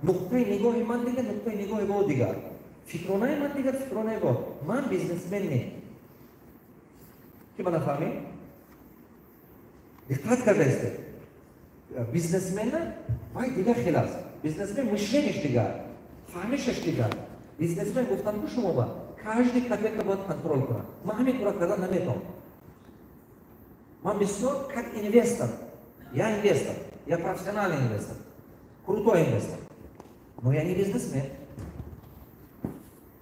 nuqtai nigohi man digar, nuqtai nigohi bo digar. Fikronai man digar, fikronai bo. Man biznesmen ne. Ki bana fahmi? Dikkat kardeşler. Biznesmenler vay digar khilas. Biznesmen мышление digar. Fahmish digar. Biznesmen guftan ku shuma ba. Каждый копейка будет контроль кунад. Ма ҳамин кора кардан наметавонам. Ман бисёр как инвестор. Я инвестор. Я профессиональный инвестор. Крутой инвестор. Но я не бизнесмен.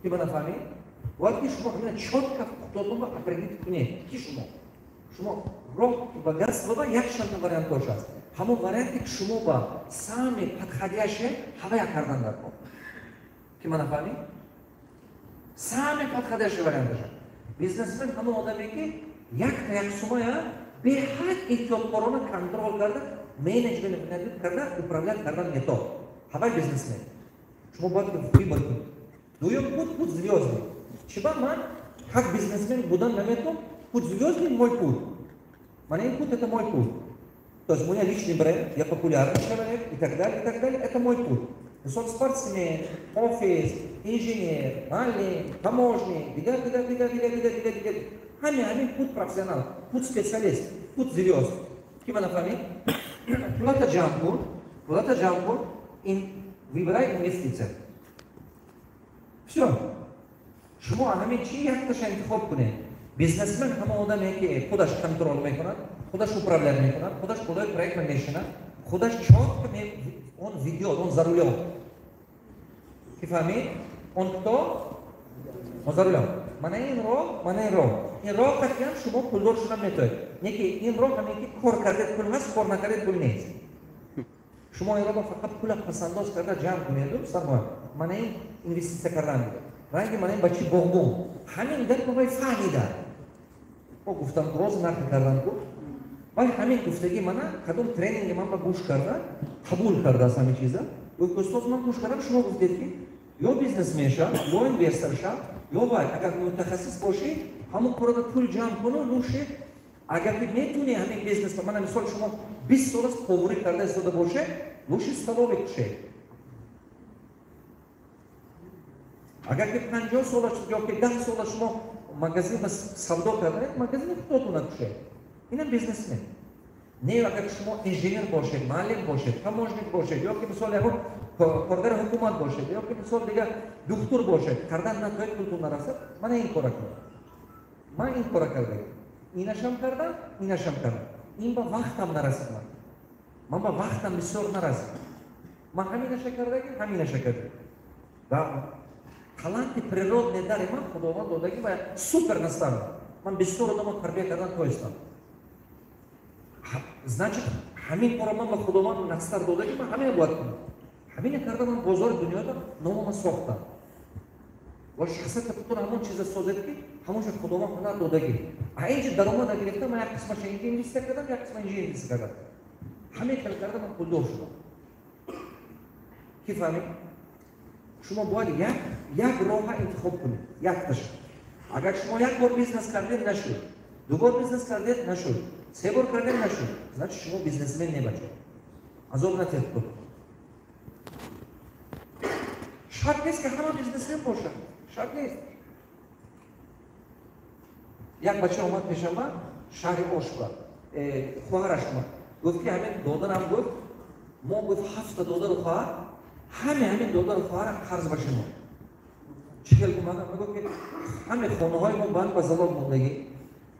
Ты меня фами? Вот ки шумо именно четко кто-то определить кунед. Ки шумо? Шумо рог богатства якшанта вариант тоже аст. Ҳамо варианти ки шумо ба сами подходящие ҳавая кардан даркон. Ки меня фами? Сами подходящие варианты. Бизнесмен ҳамо одаме ки як сумая беҳад эҳтиёткорона контрол карда, менеджмент карда, управлять кардан метод. Ҳавай бизнесмен. Шумо бояд прибыль кунед. Дуюм путь звездный. Чиба ман как бизнесмен будан наметом, путь звездный мой путь. Мой путь это мой путь. То есть у меня личный бренд, я популярный человек и так далее, это мой путь. Он спортсмен, офис, инженер, малин, таможник, дига. Хами путь профессионал, путь специалист, путь звезд. Кима на фами? Куда-то джампур, выбирай инвестиции. Все. Шумо ҳамин чи якташа интихоб кунед. Бизнесмен ҳама одаме ки худаш контрол мекунад, худаш управлять мекунад, худаш худои проектно мешинад, худаш чётко он ведёт, он за рулем. Ки фаҳмид? Он кто? Он за рулем. Мана ин роҳ. Ин роҳ қатъиян шумо пулдор шудан метавонед. Не ки ин роҳ ҳаме ки кор кардед пул ҳаст, кор накардед пул нест. Шумо инро фақат пула пасандоз карда ҷамъ кунеду сармоя. Мана ин инвестиция кардан дида. Ранги мана ин бачи боғбон. Ҳамин дар бовай фаҳмида. Мо гуфтам роз нақл кардан ку. Вай ҳамин гуфтаги мана кадом тренинги ман ба гӯш карда, қабул кардааст ҳамин чиза. Устоз ман гӯш кардам, шумо гуфтед ки ё бизнесменша, ё инвесторша, ё вай агар мутахассис бошӣ, ҳамон корада пул ҷамъ куну, нӯши. Агар ки метуни ҳамин бизнес, мана мисол шумо 20 сол аст повурӣ карда истода боше, нӯши столове кушед. Агар ки 50 сол аст ё ки 10 сол аст шумо магазин ба савдо карданед, магазини худотона кушед. Инам бизнесмен. Не агар шумо инженер бошед, маълим бошед, таможник бошед, ё ки мисол ягон коргари ҳукумат бошед, ё ки мисол дига духтур бошед, кардан натоед пултон нарасад, мана ин кора кунам. Ман ин кора кардам. Инашам кардам. Ин ба вақтам нарасид ман. Ман ба вақтам бисёр нарасид. Ман ҳаминаша кардагим. Ва таланти природни дари ман худованд додаги ва супер наставник. Ман бисёр одамро тарбия кардан тоистам. Значит, ҳамин кора ман ба худованд настар додаги ман ҳамина бояд кунам. ҳамина карда ман бозори дунёда номама сохтам. ва шахсияти худро ҳамон чиза созед ки ҳамонша худованд ҳунар додаги. Инҷа даромада гирифтам, ман як қисмаша инҷа инвестиция кардам, як қисма инҷа инвестиция кардам. ҳамин кар карда ман пулдор шудам. Ки фаҳмед? Шумо бояд як роҳа интихоб кунед, якташа. Агар шумо як бор бизнес кардед нашуд, ду бор бизнес кардед нашуд, се бор кардед нашуд, значит шумо бизнесмен небачед. Азоб натед кунед. Шарт нест ки ҳама бизнесмен бошад. Шарт нест. Як бача омад пешам ман, шаҳри Ошба, хоҳараш омад. Гуфт ки ҳамин додарам гуфт, мо гуфт 7 додару хоҳар, ҳамин додару хоҳарам қарз ба шумо. Чӣ хел гумада? Мегӯфт ки ҳамин хонаҳои мо банд ба залол мондагӣ.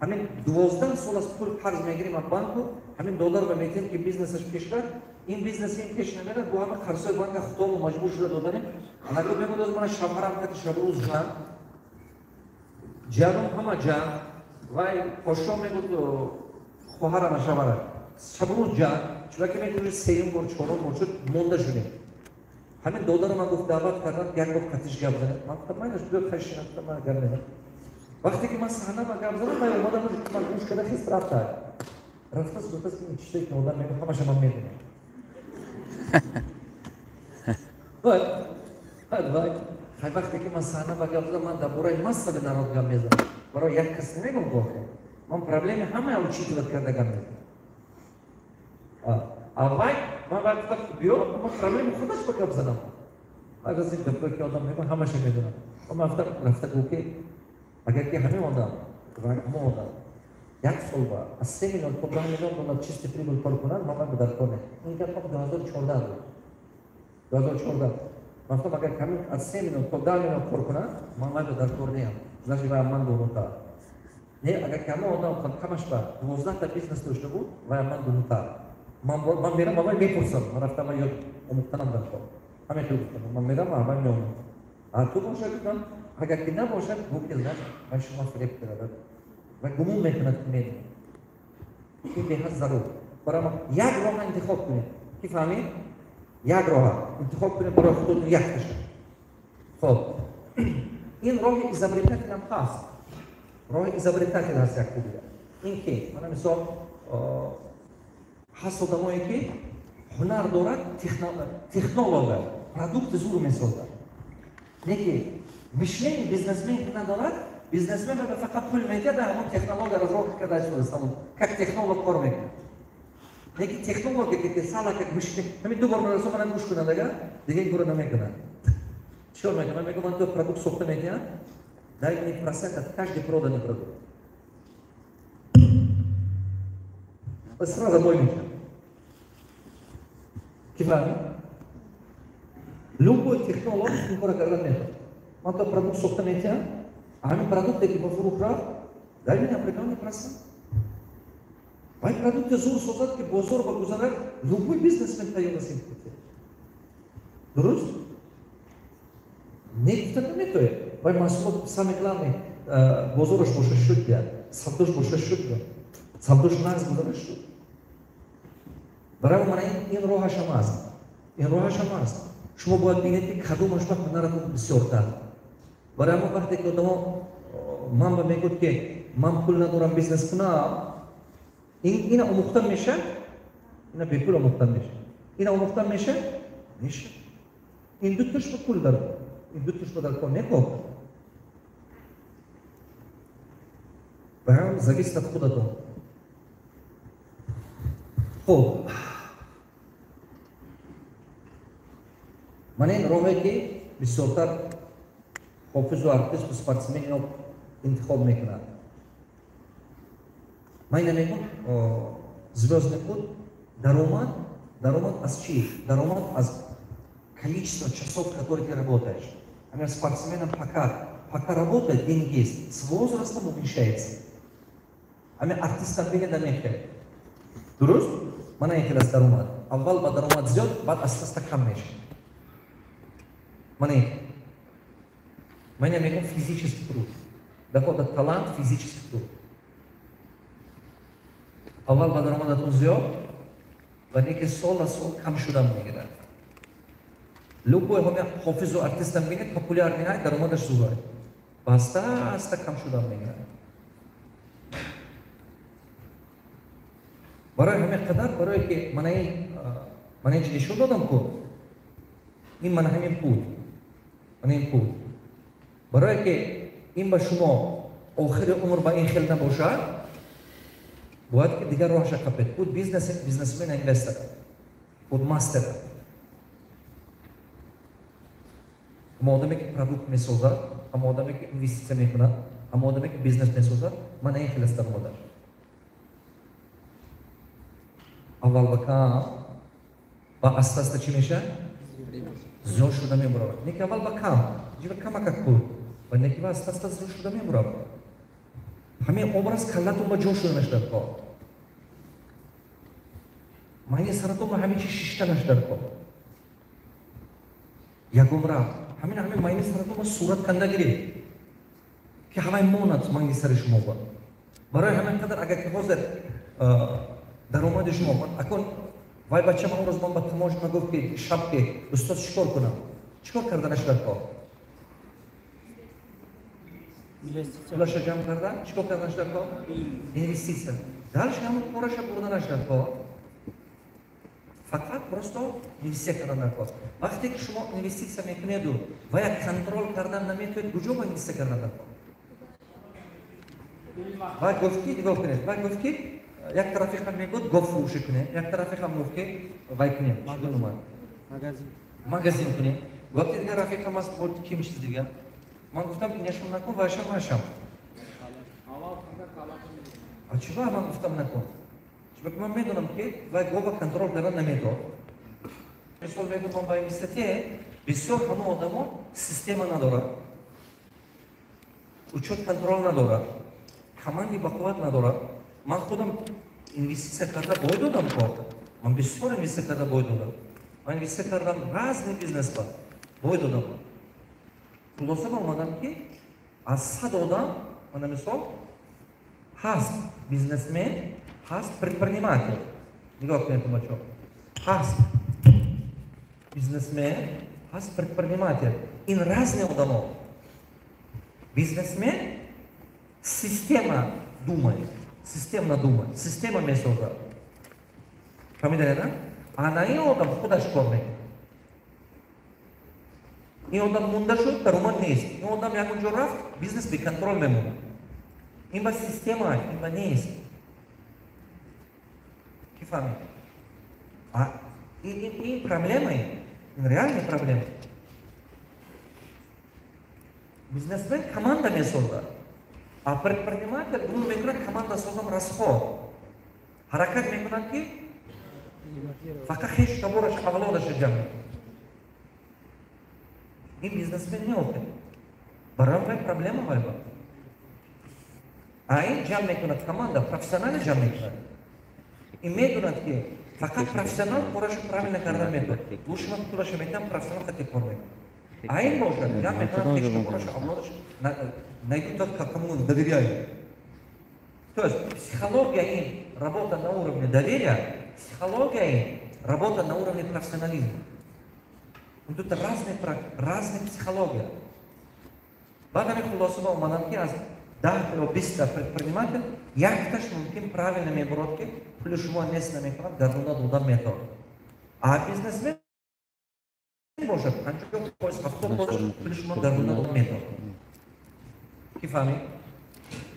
ҳамин 12 сол аст пул қарз мегирем аз банку, ҳамин додарро метем ки бизнесаш пеш рад, ин бизнеси ин пеш намерад, бо ҳама қарзҳои банка худомо маҷбур шуда доданем. Анагӯ мегӯд мана шабҳарам кати шабрӯз ҷанум ҳама ҷан, вай пошом мегӯд хоҳарама шабара. Шабрӯз ҷан, чураки мегӯд сеюм бор, чорум бор шуд, монда шудем. ҳамин додарро ман гуфт даъват кардам, як бор қатиш гап занед. Ман гуфтам майнаш биё хашина, гуфтам ман гап мезанам. Вақте ки ман саҳнама гап занам, ман омадам ман гӯш карда хист рафта. Рафтаст гуфтаст ки чистои ки одам мегӯяд, ҳамаша ман медонам. Вай, вақте ки ман саҳнама гап занам, ман дар бораи масъалаи народ гап мезанам. Барои як кас намегӯям воқеан. Ман проблеми ҳамаи учитывать карда гап мезанам. А вай من وقتا بیو ما خرمه خودش با کب زدم اگر از این دکتر که آدم میگم همه شو میدونم اما رفته گفت اگر که همه آدم همه آدم یک سال با از 3 میلیون تا 10 میلیون دلار چیستی پریبل کار کنن ما به در کنه این که فقط 2014 بود 2014 مثلا اگر کمی از 3 میلیون تا 10 میلیون کار کنن ما به در کار نیم زنجی با من دونتا نه اگر کمی آدم کمش با 12 تا بیزنس داشته بود و من دونتا من میرم اول میپرسم من رفتم یاد مقتنم در کار همه تو گفتم من میرم اول میام تو باشه گفتم اگر که نباشه گفت نه من شما فریب کردم و گمون میکند که میدونم این به حد ضرور برای ما یک راه انتخاب کنید کی فهمید؟ یک راه انتخاب کنید برای خودتون یک کشه خب این راه ایزابریتت هم هست راه ایزابریتت هست یک خوبیه این که من مثال هست آدمایی که هنر دارد تکنولوژی پرودکت زور میسازد یکی میشلین بیزنسمن ندارد بیزنسمن به فقط پول میده در همون تکنولوژی را راه کرده است همون як تکنولوژی کار میکنه یکی تکنولوژی که سالا که گوش همین دو بار مرسوم من گوش کنه دیگه این کارو نمیکنه چیکار میکنه میگه من تو پرودکت ساخته میکنم در این پروسه каждый проданный продукт сразу бой میشه کیفهمی любой технология این کارو کردن نمیشه من تو پرودکت ساخته میکنم همین پرودکتی که با فروش رفت در این определенный процент باید پرودکت زور سازد که بازار بگذارد любой бизнесмен تیار است این درست نگفتن نمیتونه باید محصولات самый главный بازارش باشه شد بیاد سوداش باشه شد بیاد سوداش نقص گذارش شد برای من این راهش هم است این راهش هم است شما باید ببینید که کدومش با هنرتون بسیارتر برای ما وقتی که آدم من به میگوید که من پول ندارم بیزنس کنم این آموختن میشه این بی پول آموختن میشه این آموختن میشه میشه این دو تاش با پول داره این دو تاش با در کار نکن و هم зависит от خودتون خب من این راهی که بسیارتر حافظ و ارتیست و سپورتسمن اینو انتخاب میکنن من نمیگم звездный путь даромад аз чи? Даромад аз количество часов, которые ты работаешь. Например, спортсменам пока работает, деньги есть, с возрастом уменьшается. Артистам бile demektir. Durust? Mana ikhlas daromad. Avval ba daromad ziyod, ba'd asta kam میشه. Mana Меня мегам физический труд. Доходит талант, физический труд. Аввал ба даромадатон зиёд ва неки сол кам шудан мегирад. Любой хофизу артистам бинед популярный ай даромадаш зурад. Ва аста кам шудан мегирад. Барои ҳамин қадар барое ки ман ин чӣ нишон додам ку ин ман ҳамин пул برای که این به شما آخر عمر با این خیل نباشد باید که دیگر راهش کپید بود بیزنسمن اینوستر بود ماستر اما آدمی که پرودکت میسازد اما آدمی که اینوستیسیا میکند اما آدمی که بیزنس میسازد من این خیل است مادر اول بکام با اساس چی میشه زیاد شده میبرد نیک اول بکام جیب کم اکت بود و نیکی با اساس زیاد شده میبرد همین عمرش کلاتون با جوش شده نشده کار ماهی سرطان با همین چی شیشته نشده کار یک عمره همین ماهی سرطان با صورت کنده گیرید که همین مونت ماهی سر شما با برای همین قدر اگر که حاضر درآمد شما اکن وای بچه من روز من با تماش نگفت که شب که استاد چیکار کنم چیکار کردنش در کار پولش جمع کردن چیکار کردنش در کار اینوستیسیا درش همون پولش بردنش در کار فقط просто اینوستیسیا کردن در کار وقتی که شما اینوستیسیا میکنید و یک کنترل کردن نمیتونید کجا با اینوستیسیا کردن در کار و گفتی نگاه کنید و گفتی یک طرفی هم میگود گفت فروشی کنه، یک طرفی هم میگفت که وای کنه، مغازین کنه. وقتی دیگه رفیق هم از بود کی میشه دیگه؟ من گفتم اینشون نکن وایشم نشم. چرا من گفتم نکن؟ چون من میدونم که وای گوبا کنترل کردن نمیدونم. مثلا میگم من با این سطح بسیار همه آدما سیستم نداره. учет کنترل نداره. کماندی بقوت نداره. من خودم اینوستیسیا کرده باید دادم که من بسیار اینوستیسیا کرده باید دادم. من اینوستیسیا کردم رازی بیزنس با باید دادم. خلاصه با اومدم که از 100 آدم من مثال هست بیزنسمن هست предприниматель. نگاه کنید بچه‌ها. هست бізнесмен, هست предприниматель. این разные آدم‌ها. Бизнесмен система думает, системно думает, система место. Фамилия, да? А на این آدم خودش کار میکنه. این آدم مونده شد در اومد نیست. این آدم یک اونجا رفت بیزنس به کنترل میمونه. این با سیستم هست، این با نیست. کی فهمید؟ این проблема این реальная проблема. Бизнесмен команда место. А предприниматель он мигрant команда созам расход. Харакат мигрант ки фақат хеш табораш авлодаш ҷамъ. این بیزنسمن می‌اومد. برای проблема вайба. این جمع می‌کند команда профессионально جمع می‌کند. این می‌دоняд که فقط профессионал کارش правильно کردن می‌کند. лучше من کارش می‌کنم профессионал خاطر کار می‌کنه. این бошад جمع می‌کند хеш کارش авлодаш найдут как кому доверяют. То есть психология и работа на уровне доверия, психология и работа на уровне профессионализма. Тут разные психологии. Багами хулособа умадам ки аз 10-20 предприниматель якташ мумкин правильными оборотки плюс шумо нест намекунад гарона додан метод. А бизнесмен бошад анчо поис автобус плюс шумо гарона додан метод. Ки фаҳмед?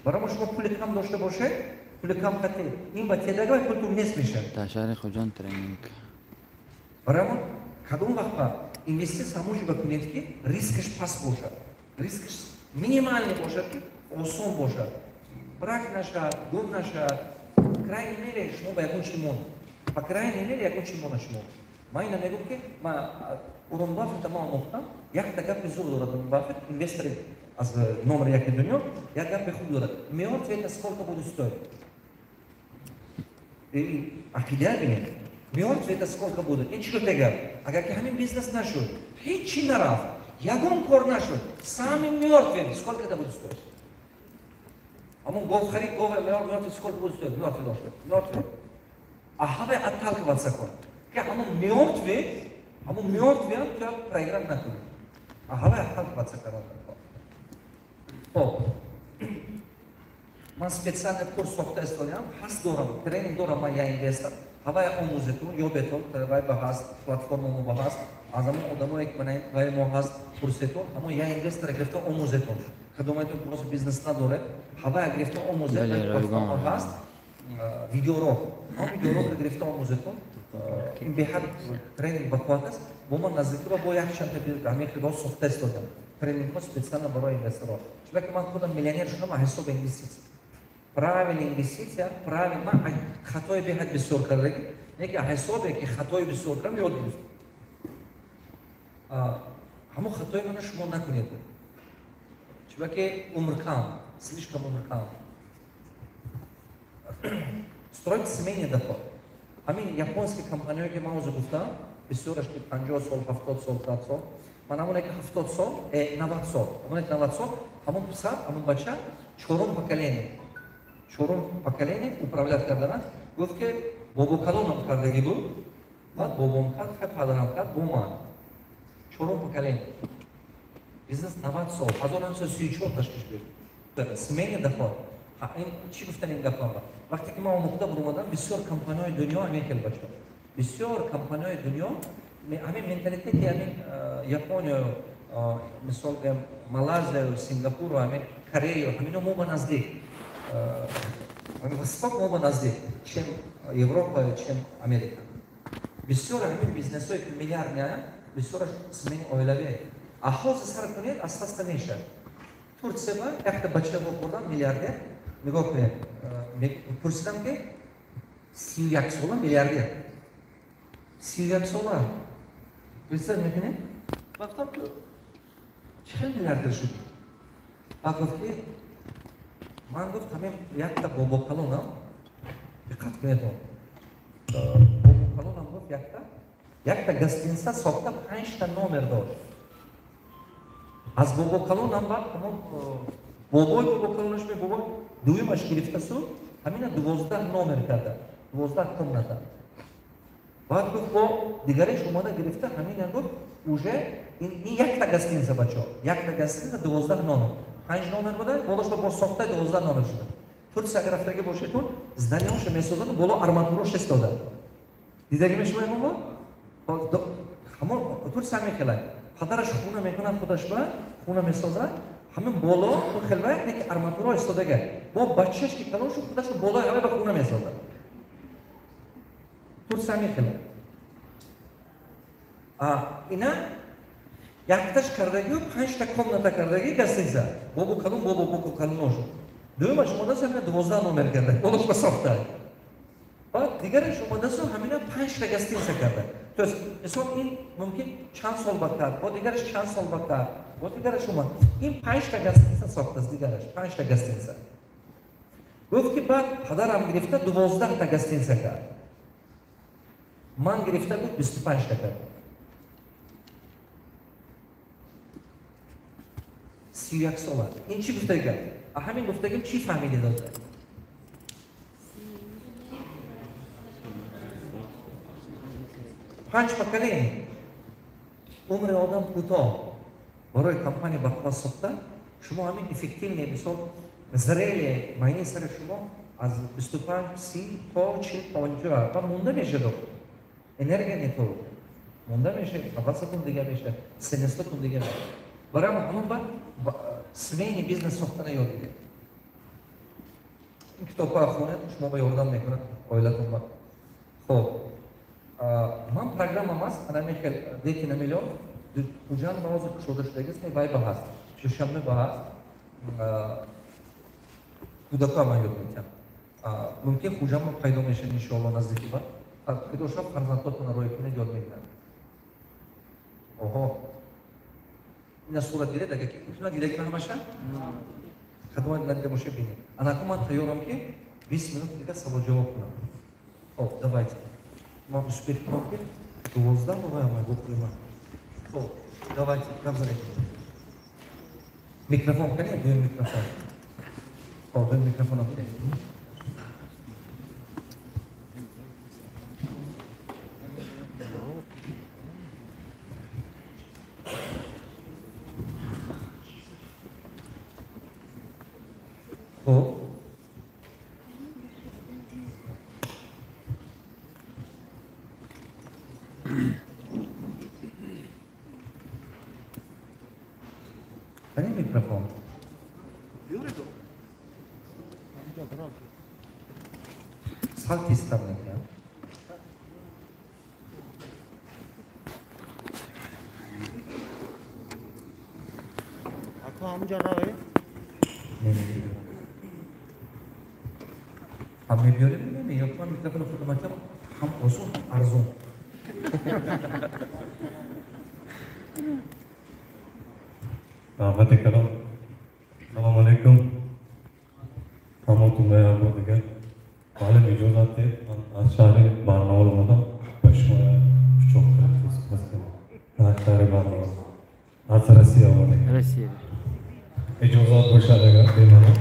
барои шумо пули кам дошта бошед, пули кам хати ин ба тедагой пултум нест мешад. Ташари хоҷон тренинг. Барои кадом вақт инвестиция ҳамуҷи бакунед ки рискаш паст бошад. Рискаш минимальный бошад ки осон бошад. Брак нашад, гум нашад. Крайней мере шумо ба ягон чӣ монад. По крайней мере ягон чӣ монад шумо. Ман ина мегӯм ки ман Урон Баффета ман омӯхтам, якта гапи зуд дорад Урон Баффет, инвестори аз номер яки дунё, як гапи хуб дорад. Меёртв это сколько будет стоить? Ақида бинед. Меёртв это сколько будет? Ин чӣ гапе гап? Агар ки ҳамин бизнес нашуд, ҳеҷ чӣ нарафт, ягон кор нашуд, сами меёртвем, сколько это будет стоить? Ҳамон гов харид, гов меёртв сколько будет стоить? Меёртв дошта. Меёртв. А ҳавай отталкиваться кун. Ки ҳамон меёртве ҳамон меёртвиам то проиграм накунӣ. А ҳавай отталкиваться кардан. Хоб. Ман специальный курс сохта истоям, ҳаст дорам, тренинг дорам ман я инвестор. ҳавай омӯзетон, ёбетон, вай ба ҳаст, платформамо ба ҳаст, аз ҳамон одамое ки ман вай мо ҳаст курсетон, ҳамон я инвестора гирифта омӯзетон. Хидоматон просто бизнес надорад, ҳавай гирифта омӯзетон, платформа ҳаст, видеоролик. Ҳам видеоролик гирифта омӯзетон. این به هر ترینینگ بخواد است با ما نزدیکی با یک چند تا همین خیلی سخت است دادم ترینینگ ها специально برای اینوسترها چون که من خودم میلیونر شدم از حساب اینوستیسیا правильная инвестиция правильно من خطای به حد بسیار کردم یکی حسابی که خطای بسیار کردم یاد گرفتم همون خطای من شما نکنید چون که عمر کم слишком عمر کم строить семейный доход. Амин японские компании, ки ман ӯзу гуфтам, бисёраш ки 50 сол, 70 сол, 100 сол. Ман ҳамоне ки 70 сол, 90 сол. Ҳамоне ки 90 сол, ҳамон писар, ҳамон бача чорум поколение управлят кардананд. Гуфт ки бобо калонам кардагӣ буд, баъд бобом кард, ки падарам кард, бо ман. Чорум поколение. Бизнес 90 сол, 1934 ташкиш гирифт. Семейный доход. چی گفتن این گپ ها؟ وقتی که ما آموخته بودم بسیار کمپانی‌های دنیا همین کل بچه بسیار کمپانی‌های دنیا همین منتالیته که همین ژاپنیا مثال مالزی و سنگاپور و همین کره و همین ما با نزدیک Восток оба наздек, чем Европа, чем Америка. Бисёр ҳамин бизнесҳои миллиардная, бисёр смен оилавие. А ҳозир сар кунед, аста-аста меша. Турсия ба якта бача бохӯрдам миллиардер, нигоҳ кунед. Пурсидам ки 31 сола миллиардер. 31 сола. Представь мекунед? Гуфтам ту чӣ миллиардер шуд? Ба гуфти ман гуфт ҳамин якта бобокалонам диққат кунед. Бобокалонам гуфт якта гостиница сохта 5 та номер дошт. Аз бобокалонам ба ҳамон бобои бобокалонаш бобой дуюмаш гирифта суд, ҳамина 12 номер карда, 12 комната. Баъд гуфт бо дигареш омада гирифта ҳамина гуфт уже ин якта гостиница бачо, якта гостиница 12 номер. 5 номер буда, болошо бо сохта 12 номер шуда. Турсия агар рафтаги бошедтун, зданияшо месозаду, боло арматурош истода. Дидаги мешавад момо? Ҳамон Турсия мехелад. Падараш хуна мекунад худаш ба, хуна месозад, ҳамин боло ӯ хелва неки арматуро истодага. Бо бачаш ки калоншу худашо боло ҳама ба хуна месозад. Турсия мехелад. Ина якташ кардагию 5 та комната кардаги гостиница. Бобо калоношу. Дуюмаш омадасу ҳамина 12 номер карда. Болош ба сохта. Баъд дигараш омадасу ҳамина 5 та гостиница карда. То есть мисол ин мумкин чанд сол баъд, бо дигараш чанд сол баъд, бо дигараш омад. Ин 5 та гостиница сохтаст дигараш, 5 та гостиница. Гуфт ки баъд падарам гирифта 12 та гостиница кард. Ман гирифта гуфт 25 та кард. 31 сола. Ин чӣ гуфтагӣ? Ҳамин гуфтагим чӣ фаҳмида дода? Панҷ поколение. Умри одам кӯтоҳ. Барои компания бахва сохта, шумо ҳамин эффективне мисол зрелие майни сари шумо аз 25, 30 то 40, 50 ва монда мешад. Энергия нето. Монда мешад, 20 кун дига мешад, 30 кун дига мешад. Барои ҳамон ба смени бизнес сохтана ёд бигиред. Ин китобҳои хонед, шумо ба ёрдам мекунад оилатон ба. Хоб. Ман программам аст, ана мехел дети на миллион, уҷан ба ҳозир кушода шудагист, вай ба ҳаст. Шушанбе ба ҳаст. Кӯдака ман ёд мекунам. Мумкин хуҷамон пайдо мешад иншоалло наздики ба. Пидоша фарзандотона роҳи кунед ёд мекунад. Оҳо. Ина сурат гиред, агар митунад дидаги ҳамаша? Хадмат дида боша бинед. Анаку ман тайёрам ки 20 минут дига савол ҷавоб кунам. Хоб, давайте. Ман успех кунам ки 12 мавайам гуфтимам. Хоб, давайте, набзаред. Микрофон кане, дуюм микрофон. Хоб, дуюм микрофон апте. Кане микрофон. Сал тистам мекунам. Ака ҳамҷа раве? Немедиҳам. Ҳам мебиёрем неми, ё ман микрофони худам акам ҳам озон, ҳам арзон. Rahmat kalom. Assalomu alaykum. Hammaga merhaba degan. Ma'lum ijozat deb ashari barnamolardan boshqa çok kısmı. Nakhtari barnamol. Az Rossiya var. Rossiya. İcozat boshadagan bemalol.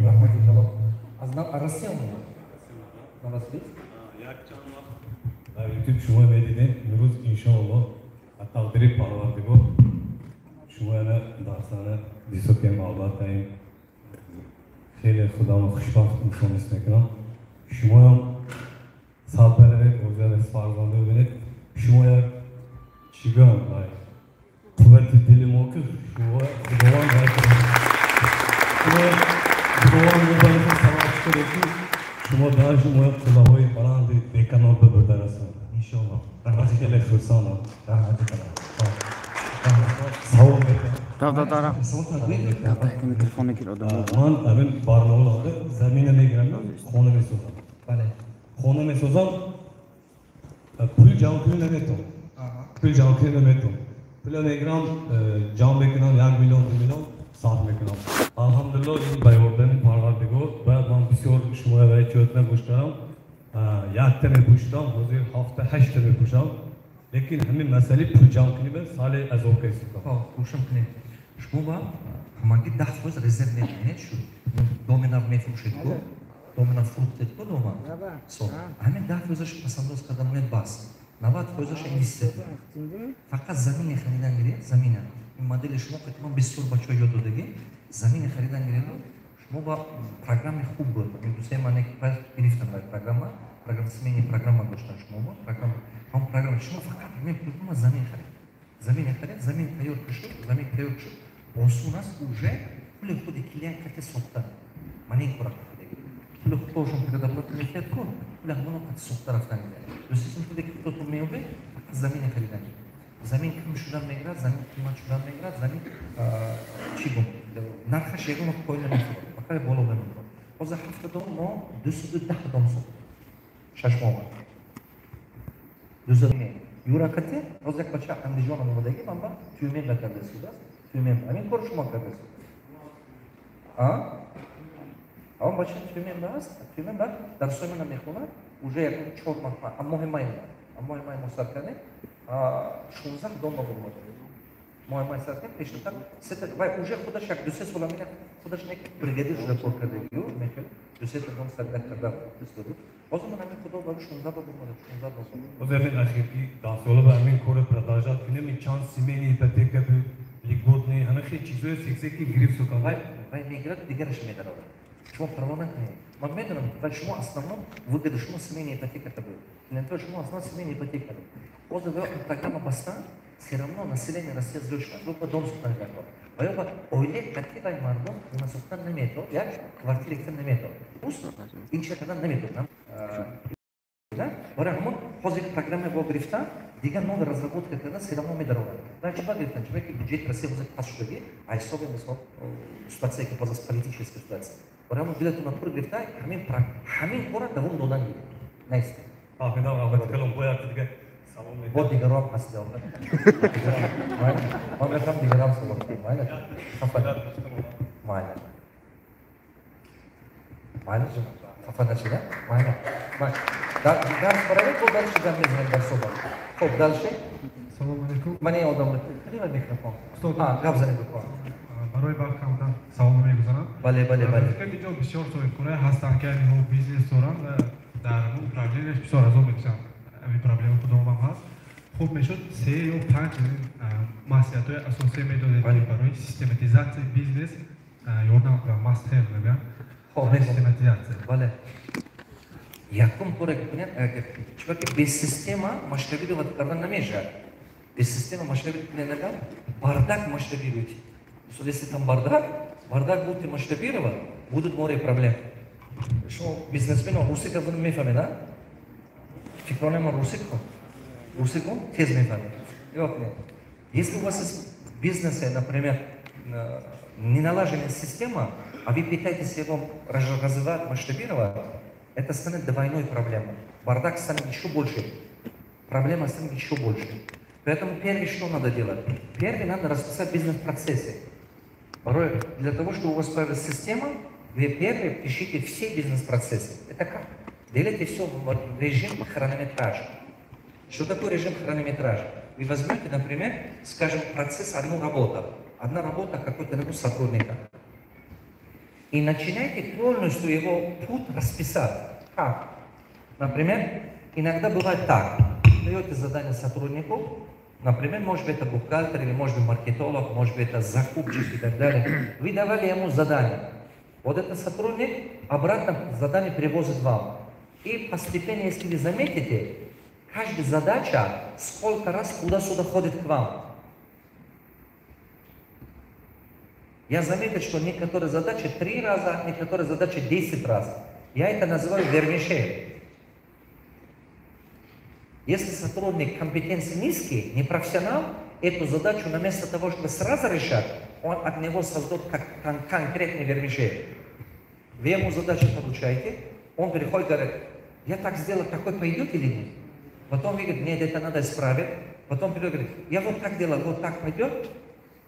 Rahmat kalom. Az Rossiya mı? YouTube şuma medine nuruz inşallah takdiri parvardigo şuma yana darsana disokem albatayım xeyli xudamı xushbaxt inson ismekinam şuma ham sabberlik o'zgalar farzandi o'rganib şuma Чиган, куввати дилимоки, Худован гайкарам. Худован мебайти саваш кореки, шумо даже моя кулаҳои баланди беканор бибурда расанд. Иншаллоҳ. Аз хеле хурсандам. Савол мекунам. Телефон гир одам. Ман амин барномаlarda zamina megiramdan xona mesozam. Bale. Xona mesozam. Pul jam qilinmayapti. Pul jam qilinmayapti. Pul megiram jam megiram 1 million 2 million sarf megiram. Alhamdulillah in bayordani parvardigor va man bisyor shumoya va cho'tna go'shtaram. Yakta mepushtam, hozir hafta 8 ta mepusham. Lekin hamma masala pul jam qilinib, sali azobga istikam. Xo'p, qo'shim qiling. Shmuba hamagi 10% rezerv metinnet shu. Dominant mefrushitku. Dominant fruktitku дома. So, hamma 10% pasandoz qadamnet bas. 90% investitsiya. Faqat zamin xaridan giryapti, zamina. Modeli shmo qitman bisyor bacho yodidagi zamin xaridan giryapti. Shmuba programma खूब был. Индустрия мане периферная программа, смене программа дошла шмоба, программа шмо факат мы придумали замин харит, замин тайор кушет. Он у нас уже плюс ходи клиент как сотта. Мане кора ходи. Плюс тоже когда платит клиент кор, плюс моно как сотта рафтан. То есть если ходи кто-то меобе, замин харидан. Замин кем шудан меград, замин кем шудан меград, замин чигом. Нархаш ягон койна мефор. Пока боло бемефор. Оза хафта дом мо 210 дом сот. Шашмова. 210. Юракате, оза кача андижона модеги, мамба тюмен да каде суда. Тюмен. Амин кор шума каде суда. А он бача тюмен да, дарсоме на мехуна, уже як чор махма, аммои май мусаркане, 16 дома было. Мой саркан, пишет так, уже худаш як 200 сола меня, худаш нек бригадир уже поркаде гио, мехел, 200 дом саркан когда студу. O zaman hemen kudu var, şunlar da bulmalı, şunlar da olsun. O zaman ahirki dansolu ve emin kore pradajat günüm çan simeni ipoteka bu ligotni hani şey çizoy sekseki girip sokan. Vay migrat diğer işe medar olur. Şuma парламент не. Магмедером, вай шума основном выгода шума семейная ипотека это будет. Для того шума основная семейная ипотека. После того программа баста, все равно население растет зручно, только дом сутан готов. Вайоба ойле кативай мардон у нас сутан не мето, я квартире ктен не мето. Пусть инче кадан не мето, нам. Бара хамон хозир программа во грифта, дига нова разработка кадан все равно медарова. Да чува грифта, човек бюджет России возит пасшуги, а особенно ситуация ки позас политическая ситуация. Бара хамон билету на пур грифта, хамин хора давун додан гири. Найсте. Ahmet kalın bu yaptı diye. Вот дигарам асдел. Маме там дигарам салонки, майна. Майна же. Кафана чига? Майна. Дарс барай, то дальше гам мезен дарсоба. Хоп, дальше. Салам алейкум. Мане одам. Крима микрофон. Габзани бикон. Барои баркамдан салом мегузарам. Бале. Фикр диҷо бисёр соҳиб кора ҳастанд ки ҳо бизнес доранд ва дар управлениеш бисёр азоб мекушанд. Ами проблема кудомам ҳаст. Хуб мешуд 3 ё 5 маслиҳатҳои асосие медодед ки барои систематизатсияи бизнес ёрдам кунанд. Must-have мегӯям. Систематизатсия. Бале. Якум корек кунед, чуваки без система масштабировать кардан намешат. Без системы масштабировать не надо. Бардак масштабируйте. Если там бардак будете масштабировать, будут море проблем. Что бизнесмену русика будем мефами, да? Фикронема русику тез мефами. Если у вас есть бизнес, например, не налаженная система, а вы пытаетесь его развивать, масштабировать, это станет двойной проблемой. Бардак станет еще больше. Проблема станет еще больше. Поэтому первое, что надо делать? Первое, надо расписать бизнес-процессы. Порой для того, чтобы у вас появилась система, вы первые пишите все бизнес-процессы. Это как? Делите все в режим хронометража. Что такое режим хронометража? Вы возьмете, например, скажем, процесс одна работа какой-то сотрудника. И начинаете полностью его путь расписать. Как? Например, иногда бывает так. Даете задание сотруднику, например, может быть это бухгалтер, или может быть маркетолог, может быть это закупщик и так далее. Вы давали ему задание. Вот этот сотрудник обратно задание привозит вам. И постепенно, если вы заметите, Каждая задача сколько раз туда-сюда ходит к вам. Я заметил, что некоторые задачи 3 раза, некоторые задачи 10 раз. Я это называю вермишель. Если сотрудник компетенции низкий, не профессионал, эту задачу вместо того, чтобы сразу решать, он от него создает конкретный вермишель. Вы ему задачу получаете, он приходит и говорит, я так сделал, такой пойдет или нет? Потом видит, нет, это надо исправить. Потом придет и говорит, я вот так делал, вот так пойдет?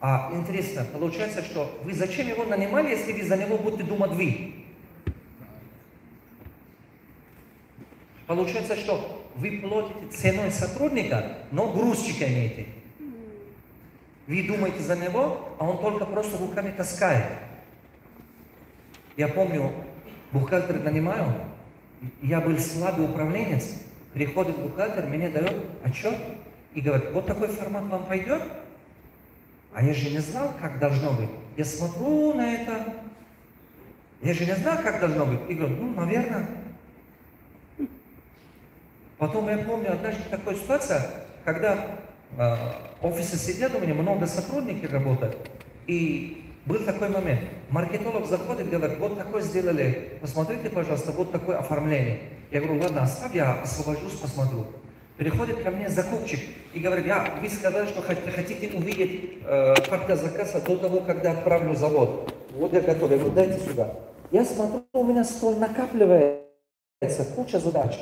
А интересно, получается, что вы зачем его нанимали, если вы за него будете думать вы? Получается, что вы платите ценой сотрудника, но грузчика имеете. Вы думаете за него, а он только просто руками таскает. Я помню, бухгалтер нанимаю, я был слабый управленец, приходит бухгалтер, мне дает отчет и говорит, вот такой формат вам пойдет? А я же не знал, как должно быть. Я смотрю на это, я же не знал, как должно быть. И говорю, ну, наверное. Потом я помню однажды такая ситуация, когда в офисе сидят у меня, много сотрудников работают, и был такой момент. Маркетолог заходит и говорит, вот такое сделали, посмотрите, пожалуйста, вот такое оформление. Я говорю, ладно, оставь, я освобожусь, посмотрю. Переходит ко мне закупщик и говорит, вы сказали, что хотите увидеть факт заказа до того, когда отправлю завод. Вот я готов, я говорю, дайте сюда. Я смотрю, у меня стол накапливается, куча задач.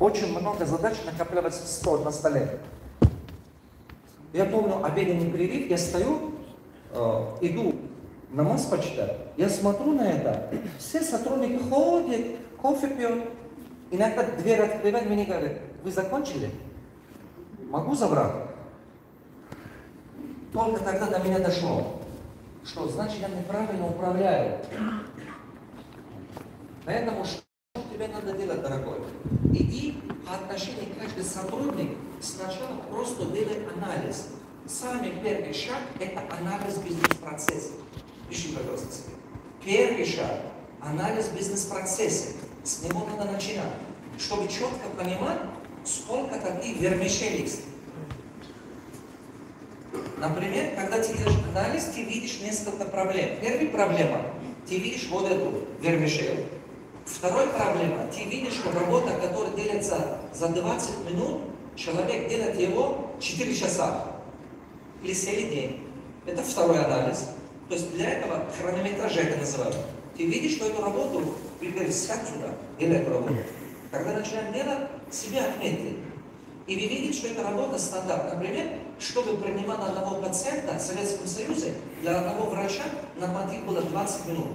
Очень много задач накапливается на столе. Я помню, обеденный перерыв, я стою, иду намаз почитать, я смотрю на это, все сотрудники ходят, кофе пьют, иногда дверь открывают, мне говорят, вы закончили? Могу забрать? Только тогда до меня дошло, что значит я неправильно управляю. Поэтому что тебе надо делать, дорогой? Иди по отношению к каждому сотруднику сначала просто делай анализ. Самый первый шаг – это анализ бизнес-процесса. Пиши, пожалуйста, себе. Первый шаг – анализ бизнес-процесса. С него надо начинать, чтобы четко понимать, сколько таких вермишелей. Например, когда ты делаешь анализ, ты видишь несколько проблем. Первая проблема – ты видишь вот эту вермишель. Вторая проблема – ты видишь, что работа, которая делается за 20 минут, человек делает его 4 часа или целый день. Это второй анализ. То есть для этого хронометраж это называют. Ты видишь, что эту работу, ты говоришь, сядь сюда, делай эту работу. Когда начинаем делать, себя отметьте. И вы видите, что эта работа стандарт. Например, чтобы принимать одного пациента в Советском Союзе, для одного врача норматив было 20 минут.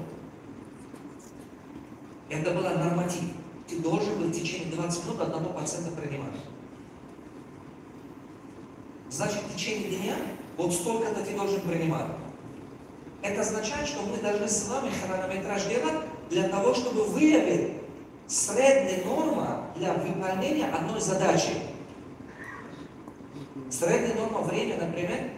Это был норматив. Ты должен был в течение 20 минут одного пациента принимать. Значит, в течение дня вот столько-то ты должен принимать. Это означает, что мы должны с вами хронометраж делать для того, чтобы выявить средняя норма для выполнения одной задачи. Средняя норма времени, например,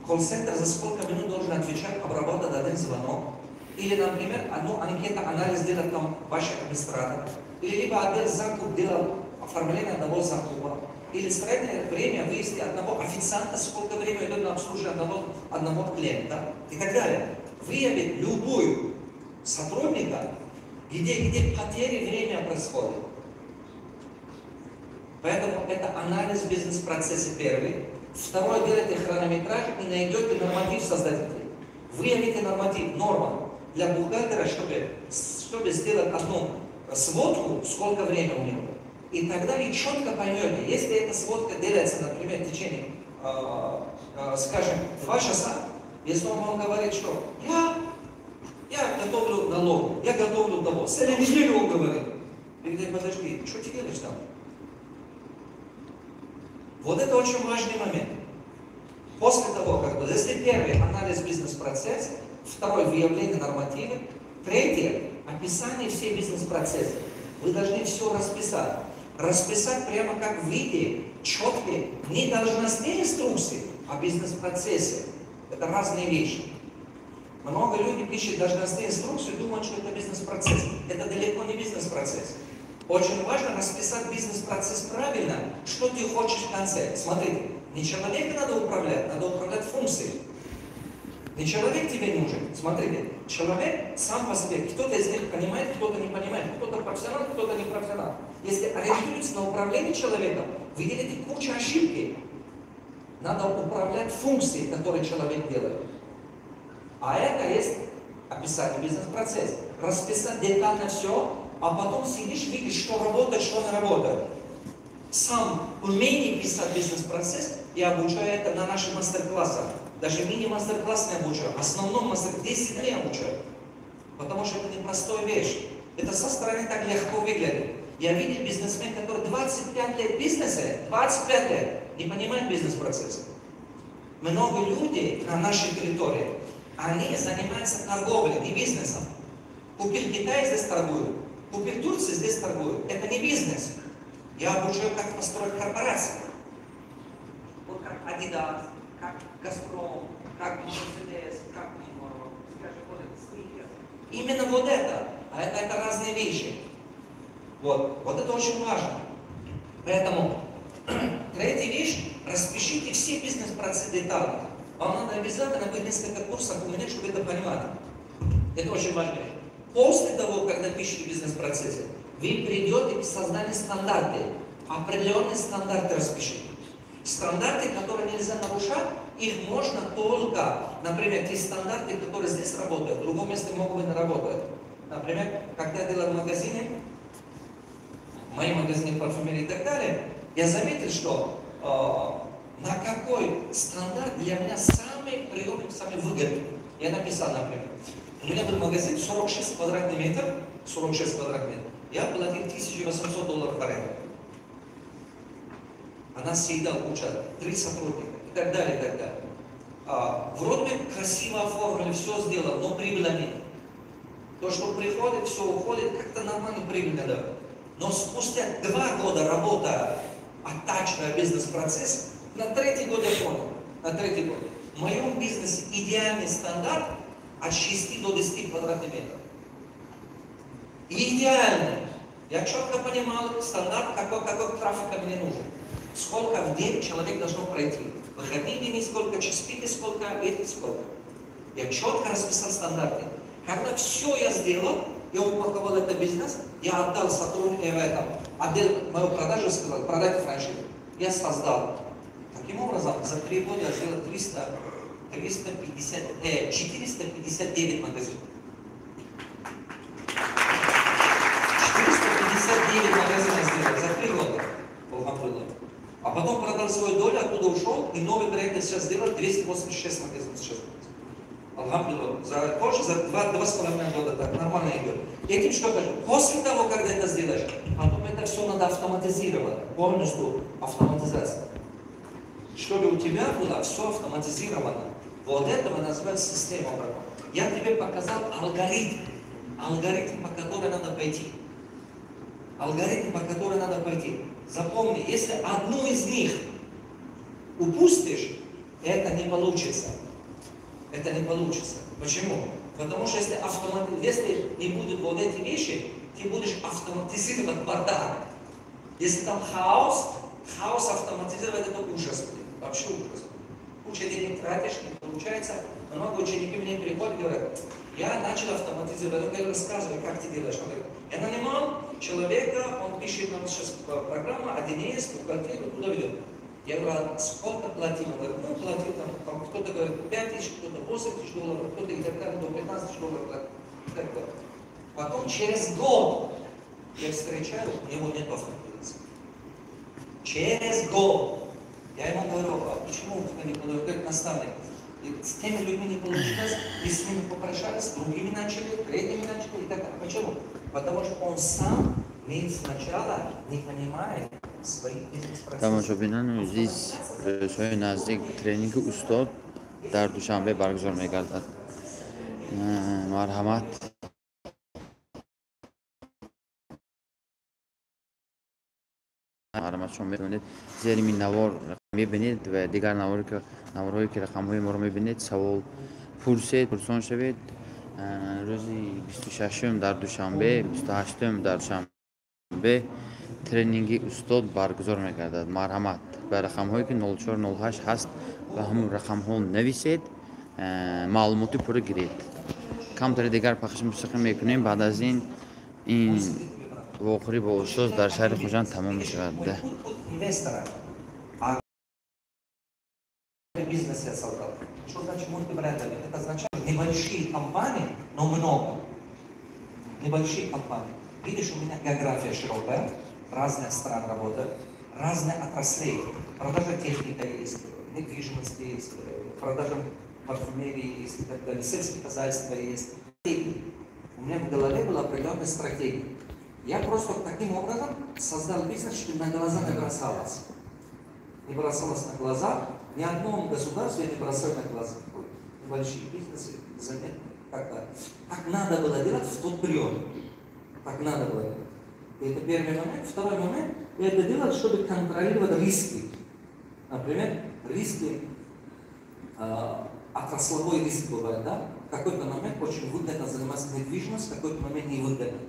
колл-центр за сколько минут должен отвечать, обработать один звонок. Или, например, одну анкету, анализ делает там ваш администратор. Или либо отдел закуп делал оформление одного закупа. Или среднее время вывести одного официанта, сколько времени идет на обслуживание одного клиента. И так далее. Выявить любую сотрудника, где потери времени происходят. Поэтому это анализ бизнес-процесса первый. Второй, делайте хронометраж и найдете норматив создателей. Выявите норматив, норма. Для бухгалтера, чтобы сделать одну сводку, сколько времени у него. И тогда вы четко поймете, если эта сводка делается, например, в течение, скажем, 2 часа, если он вам говорит, что я готовлю налог, я готовлю того, целую неделю он говорит. И говорит, подожди, что ты делаешь там? Вот это очень важный момент. После того, как, если первый анализ бизнес-процесса, второй выявление нормативов, третье описание всей бизнес-процесса. Вы должны все расписать. Расписать прямо как в виде, четкие, не должностные инструкции, а бизнес-процессы. Это разные вещи. Много людей пишут должностные инструкции и думают, что это бизнес-процесс. Это далеко не бизнес-процесс. Очень важно расписать бизнес-процесс правильно, что ты хочешь в конце. Смотрите, не человека надо управлять функцией. Не человек тебе нужен. Смотрите, человек сам по себе, кто-то из них понимает, кто-то не понимает, кто-то профессионал, кто-то не профессионал. Если ориентируется на управление человеком, вы делаете кучу ошибки. Надо управлять функцией, которые человек делает. А это есть описание бизнес-процесса. Расписать детально все, а потом сидишь, видишь, что работает, что не работает. Сам умение писать бизнес-процесс, я обучаю это на наших мастер-классах. Даже мини-мастер-класс не обучаю, основном мастер 10 дней обучаю. Потому что это непростая вещь. Это со стороны так легко выглядит. Я видел бизнесмен, который 25 лет в бизнесе, 25 лет, не понимает бизнес-процесс. Много людей на нашей территории, они занимаются торговлей, не бизнесом. Купил Китай, здесь торгуют. Купил Турцию, здесь торгуют. Это не бизнес. Я обучаю, как построить корпорацию. Вот как Adidas, как Газпром, как Mercedes, как Mimoro, скажем, вот это Sneaker. Именно вот это. А это разные вещи. Вот это очень важно. Поэтому третья вещь, распишите все бизнес-процессы детально. Вам надо обязательно быть несколько курсов у меня, чтобы это понимать. Это очень важно. После того, когда пишете бизнес-процессы, вы придете к созданию стандартов. Определенные стандарты распишите. Стандарты, которые нельзя нарушать, их можно только, например, те стандарты, которые здесь работают, в другом месте могут быть не работать. Например, когда я делал в магазине, в моем магазине парфюмерии и так далее, я заметил, что на какой стандарт для меня самый приемлемый, самый выгодный. Я написал, например, у меня был магазин 46 квадратных метров, 46 квадратных метров. Я платил $1800 в аренду. Она съедала куча, 3 сотрудника и так далее, и так далее. Вроде бы красиво оформили, все сделано, но прибыли нет. То, что приходит, все уходит, как-то нормально прибыльно дает. Но спустя 2 года работа, оттачивая бизнес-процесс, на 3-й год я понял, на 3-й год. В моем бизнесе идеальный стандарт от 6 до 10 квадратных метров. Идеальный. Я четко понимал стандарт, какой трафик мне нужен. Сколько в день человек должен пройти. Выходные дни сколько, час пик сколько, вечер сколько. Я четко расписал стандарты. Когда все я сделал, я упаковал это бизнес, я отдал сотрудникам в этом, отдел мою продажу, сказал, продайте франшизу. Я создал. Таким образом, за 3 года я сделал 459 магазинов. 459 магазинов сделал за 3 года. А потом продал свою долю, оттуда ушел, и новый проект сейчас сделал 286 магазинов сейчас. Алхамдулилlah. Тоже за 2,5 года так нормально идет. Этим что кажу? После того, когда это сделаешь, потом это все надо автоматизировать. Полностью автоматизация. Чтобы у тебя было все автоматизировано. Вот это мы называем система обработки. Я тебе показал алгоритм. Алгоритм, по которому надо пойти. Алгоритм, по которому надо пойти. Запомни, если одну из них упустишь, это не получится. Это не получится. Почему? Потому что если не будут вот эти вещи, ты будешь автоматизировать бардак. Если там хаос автоматизировать, это ужас. Вообще ужас. Куча денег тратишь, не получается. Много учеников мне приходят и говорят, я начал автоматизировать. Я рассказываю, как ты делаешь. Я нанимал человека, он пишет нам сейчас программа, 1С, бухгалтерию, куда ведет. Я говорю, сколько платил? Он говорит, платил там кто-то говорит 5 тысяч, кто-то 8 тысяч долларов, кто-то и так далее, до 15 тысяч долларов платил. Потом через год я встречаю, у него нет автоматизации. Через год. Я ему говорю, а почему у тебя не получилось? Как наставник. И с теми людьми не получилось, и с ними попрощались, с другими начали, третьими начали и так далее. Почему? Потому что он сам сначала не понимает своих бизнес-процессов. тамошобинан узиз рӯзҳои наздик тренинги устод дар душанбе баргузор мегардад. Марҳамат. Марҳаматшон мебинед зери мин навор мебинед ва дигар наворҳое ки рақамҳои моро мебинед савол пурсон шавед. Рӯзи 26 дар душанбе, 28 дар душанбе به ترینینگی استاد برگزار می‌گردد. مرحمت به رقم‌هایی که 0408 هست و همون رقم‌ها نویسید، معلوماتی پورا گیرید. کمتر دیگر پخش مستقیم میکنیم. بعد از این واقعی با استاد در شهر خوجند تمام می‌شود. Бизнес я создал. Что значит мультибрендовый? Это значит небольшие компании, но много. Небольшие компании. Видишь, у меня география широкая, разных стран работают, разные отрасли. Продажа техника есть, недвижимость есть, продажа парфюмерии есть и так далее, сельское хозяйство есть. У меня в голове была определенная стратегия. Я просто таким образом создал бизнес, что на глаза не бросалось. Не бросалось на глаза. Ни одном государстве не бросали на глаза. Небольшие бизнесы заметны. Так надо было делать в тот период. Так надо было делать. И это первый момент. Второй момент. Я это делал, чтобы контролировать риски. Например, риски, отрасловой риск бывает, да? В какой-то момент очень выгодно заниматься недвижимостью, в какой-то момент не выгодно.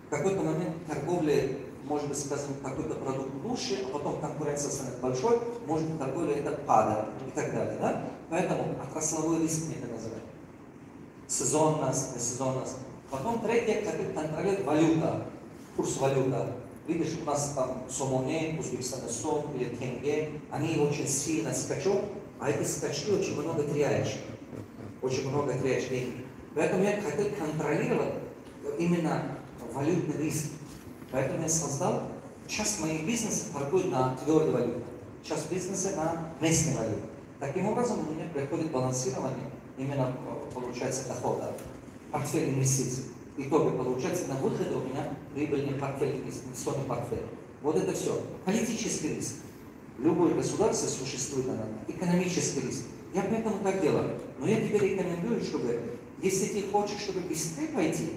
В какой-то момент торговля, может быть, скажем, какой-то продукт лучше, а потом конкуренция станет большой, может быть, торговля это падает и так далее, да? Поэтому отрасловой риск мы это называем. Сезонность, несезонность. Потом третье, как контролировать валюта, курс валюта. Видишь, у нас там сомоне, Узбекистан сом или тенге, они очень сильно скачут, а эти скачки очень много теряешь. Очень много теряешь денег. Поэтому я хотел контролировать именно валютный риск. Поэтому я создал, часть моих бизнесов торгует на твердой валюте, часть бизнеса на местной валюте. Таким образом у меня приходит балансирование, именно получается дохода, портфель инвестиций. Итоге получается на выходе у меня прибыльный портфель, инвестиционный портфель. Вот это все. Политический риск. Любое государство существует, экономический риск. Я поэтому так делаю. Но я тебе рекомендую, чтобы, если ты хочешь, чтобы быстрее пойти,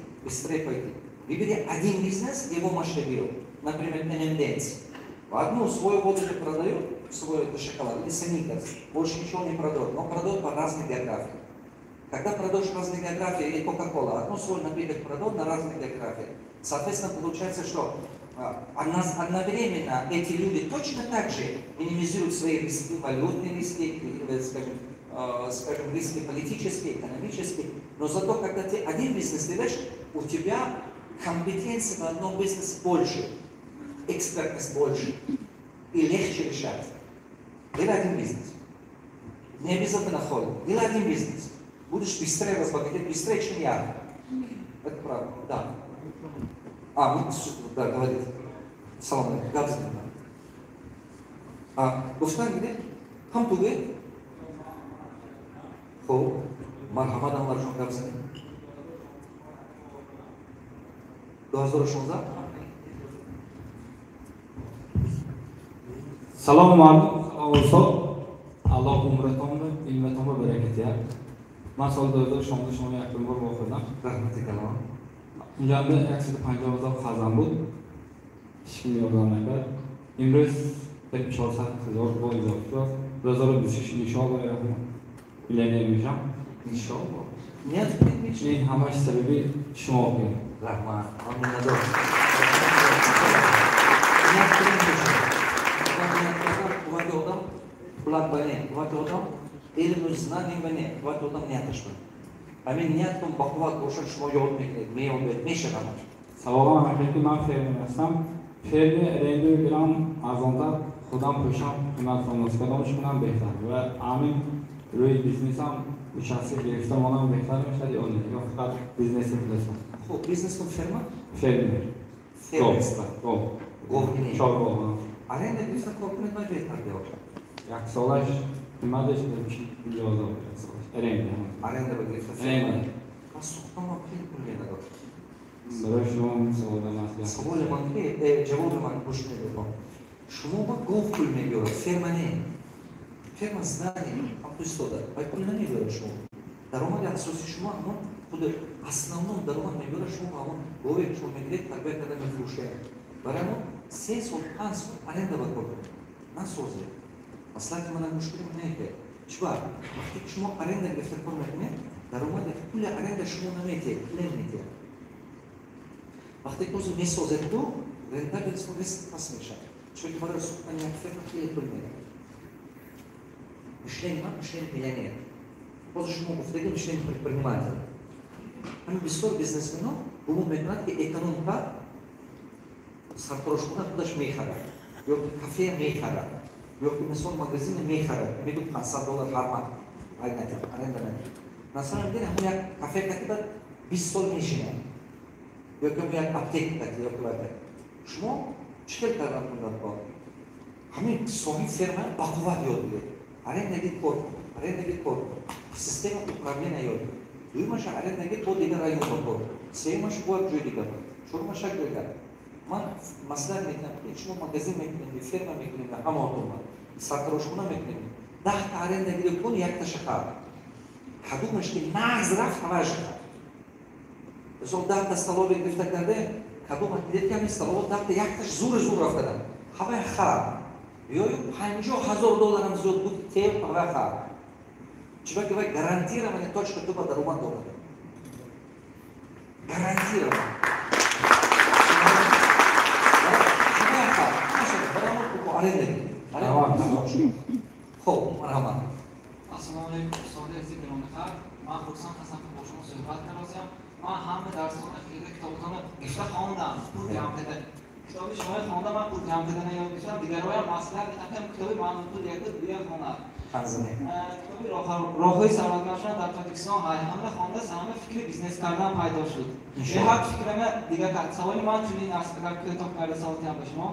выбери один бизнес, его масштабируй. Например, M&M's. Одну свою воду не продают, свой это шоколад, или Сникерс, больше ничего не продают, но продают по разной географии. Когда продаешь разные географии, или Coca-Cola, одну свой напиток продают на разных географиях. Соответственно, получается, что одновременно эти люди точно так же минимизируют свои риски, валютные риски, скажем, риски политические, экономические. Но зато, когда ты один бизнес делаешь, у тебя компетенции в одном бизнесе больше, экспертность больше и легче решать. Делай один бизнес. Не обязательно холодно. Делай один бизнес. Будешь быстрее разбогатеть, быстрее, чем я. Это правда, да. Да, говорит. Салам алейкум. Габзин. Гуфтан где? Хамтуге? Хо, мархамадан ларшон габзин. 2016. Salom alaykum. Alloh umratomni, ilmatomni barakat. Men sol 2016 shoma yaqin bor o'qidim. Rahmat ekanman. Unda aksida 50,000 xazan بود. Hech kim yordamlamaydi. Imroz 4-8 boy bo'ldi. 2023 inshaalloh millioner bo'lsam, Inshaalloh. Men hammash sababi shuma bo'lgan. Rahmat. Aminador. Ilm знаний не, вот он не отошел. А мен нет там бақуат бошан шумо ёд мекунед, меён бед мешавам. Салом алейкум, мен фермер ҳастам. Фермер рендуи гирам аз онда худам пӯшам, қиматро кадомш кунам беҳтар ва ҳамин рӯи бизнесам участие гирифта монам беҳтар мешавад ё не, ё фақат бизнеси худастам. Хуб, бизнесом ферма? Фермер. Гов. Чоргов. Аренда бизнес колкунет май беҳтар делать. Як солаш Madem ki yolda Ereng'de. Arenda bagaysa. Ereng'de. Asukama kil kulmeda dor. Barashon savolamas. Savol manki, javob man go'sh me'yor. Shuma ba gov pul me'yor, ferma ne. Ferma здание, апустода. Ай пул не me'yor shuma. Даромад асоси shuma, но худ основном даромад me'yor shuma, он говорит, что медведь тогда когда мы слушаем. Барано 6 от 5 аренда bagor. Насозе. Аслати мана мушкили не е. Чува, вақти шумо аренда гирифта кор мекунед, даромади пули аренда шумо наметиҳед, пуле наметиҳед. Вақте кози месозед ту, рентабельность риск пас мешает. Чуть барыр сукман якфер хили пульмер. Мышление миллионер. Вот же мы говорим мышление предпринимателя. Они бисор бизнесменов, буму мекнат ки экономика сартрошкуна кудаш мехара. Ёк кафе мехара. Ёк мисор магазин мехара. Мегут $50 харма. Айнатя, аренда. На самом деле мы як кафе катиба бисор мешина. Ёк мы як аптек катиба ёк. Шмо чел таран кундан бо. Хами соги ферма бакува ёд. Арендаги код. Система управления ёд. Дуймаша арендаги код дигар район код. Сеймаш код жой дигар. Шурмаша дигар. Ман маслар мекнем, шумо магазин мекнем, ферма мекнем, ҳама отома. Сартрошкуна мекнем. 10 та арендаги код якта шахар. Ҳадумаш ки нағз рафт ҳама шахар. Мисол 10 та столове гирифта карде, ҳадума дидем столове 10 та якташ зур рафтадан. Ҳама хар. Ёю $50,000 ам зиёд буд тел ҳама хар. Чунки вай гарантированно точка туба даромад дорад. Гарантированно. خب مرحبا السلام علیکم ساده عزیز گرامی‌قدر من خرسند هستم که با شما صحبت کردم من همه درس‌های خیلی کتابخانه گشته خواندم پول پیدا کتاب شما خواندم من پول پیدا یاد گرفتم دیگرای مسئله گفتم کتاب معلومات دیگه خواندم کتاب راههای ثروتمند شدن در پاکستان همه خوانده همه فکر بیزنس کردن پیدا شد به حد فکرم دیگه کرد سوال من چنین است اگر کتاب کرده سوالی هم به شما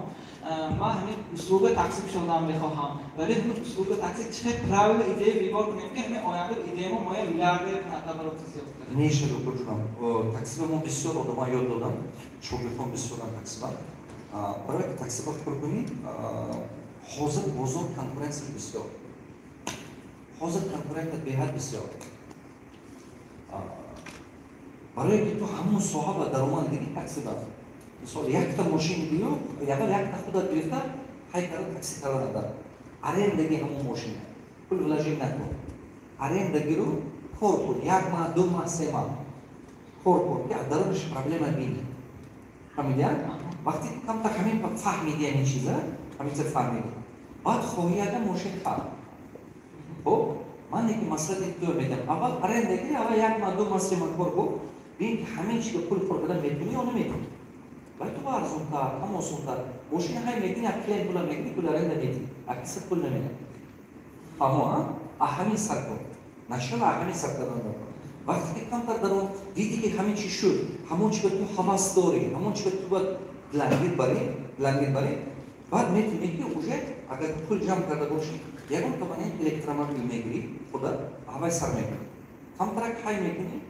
من همین اسلوب تقسیم شدن میخواهم ولی همین اسلوب تقسیم چه پراول ایده بیبار کنیم که همین آینده ایده ما مایه میلیاردر کنه نیشه رو کنم تقسیم ما بسیار آدم یاد دادم شغلتون بسیار تقسیم برای تقسیم کنید حاضر بزرگ کنکورنسی بسیار حاضر کنکورنت به حد بسیار برای که تو همون صاحب درآمد دیگه تقسیم است مثلا یک تا ماشین بیو یا یک تا خودت گرفته های کار تاکسی کردن داره арендagi همون ماشین پول ولاژین نکن арендagi رو خور کن یک ماه 2 ماه 3 ماه خور کن که درش پرابلم بینی فهمیدین وقتی کم تا همین فهمیدی این چیزا همین چیز فهمیدی بعد خواهیات ماشین خرید خب من یک مسئله تو میگم اول арендagi اول یک ماه 2 ماه 3 ماه خور کن ببین همین چیز پول خوردن میتونی یا نمیتونی ولی تو ارزون تر هم آسون تر ماشین های میگین یک کلیم پول میگیری پول arenda میدی اکثر پول نمیده اما همین سر کن نشون همین سر کردن دارم وقتی که کم تر دارم دیدی که همین چی شد همون چی که تو حواس داری همون چی که تو باید بلنگیر بری بعد میتونی که اوجه اگر پول جمع کرده باشی یکم تو باید الکترومبیل میگیری خدا هوای سر میگیری کم ترک های میکنی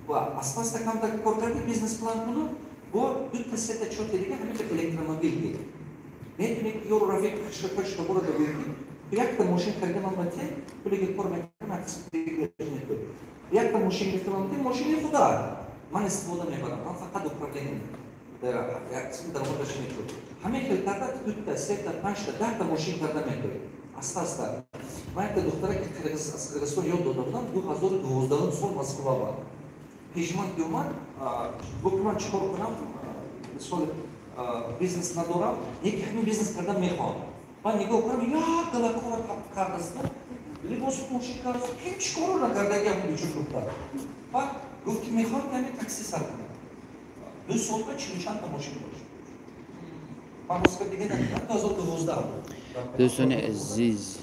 و اساس کم ترک کار کردی بیزنس پلان کنی با 2 تا 3 تا 4 تا دیگه همین الکترومبیل میگیری میتونی که یورو رفیق کش تو برو بگیری یک تا ماشین خریدم البته پولی کار میکنم یک تا ماشین گرفتم ماشین خدا من استفاده میکنم من فقط اپراتینگ یک در موردش میکنم همین که تا 2 تا 3 تا 5 تا 10 تا ماشین کرده میکنم اساس من یک دختره که قرقستان یاد دادم 2012 سال مسکو بود پیشمان دیومد گفتم من چیکار کنم سال بیزنس ندارم یکی همین بیزنس کردن میخوام من نگاه کنم یک گلاکار کاردستم لباس پوشی کردم هیچ کارو نکرده که همون چون گفتم بعد گفت که میخوام که همین تاکسی سر کنم 2 سال بعد 40 چند تا ماشین داشت من مسکو دیگه ندیدم 2012 دوستان عزیز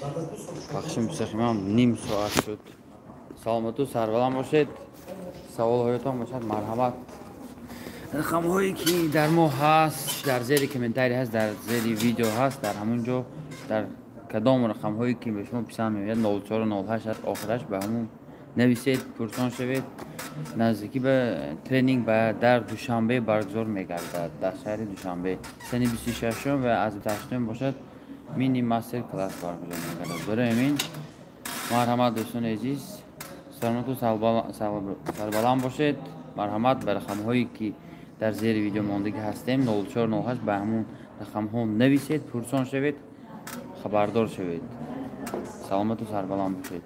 بخش مستقیما نیم ساعت شد سلامت و سربلند باشید سوال هایتان باشد مرحمت رقم هایی که در ما هست در زیر کامنتاری هست در زیر ویدیو هست در همونجا در کدام رقم هایی که به شما پسند میاد 04 و 08 آخرش به همون نویسید پرسان شوید نزدیکی به ترینینگ در دوشنبه برگزار میگردد در شهر دوشنبه سن 26 و از 28 باشد مینی مستر کلاس برگزار میگردد برای همین مرحمت دوستان عزیز سلامت و سربلند باشید مرحمت به رقم هایی که در زیر ویدیو ماندگی هستیم 04 08 به همون رقم ها نویسید پرسان شوید خبردار شوید سلامت و سربلند باشید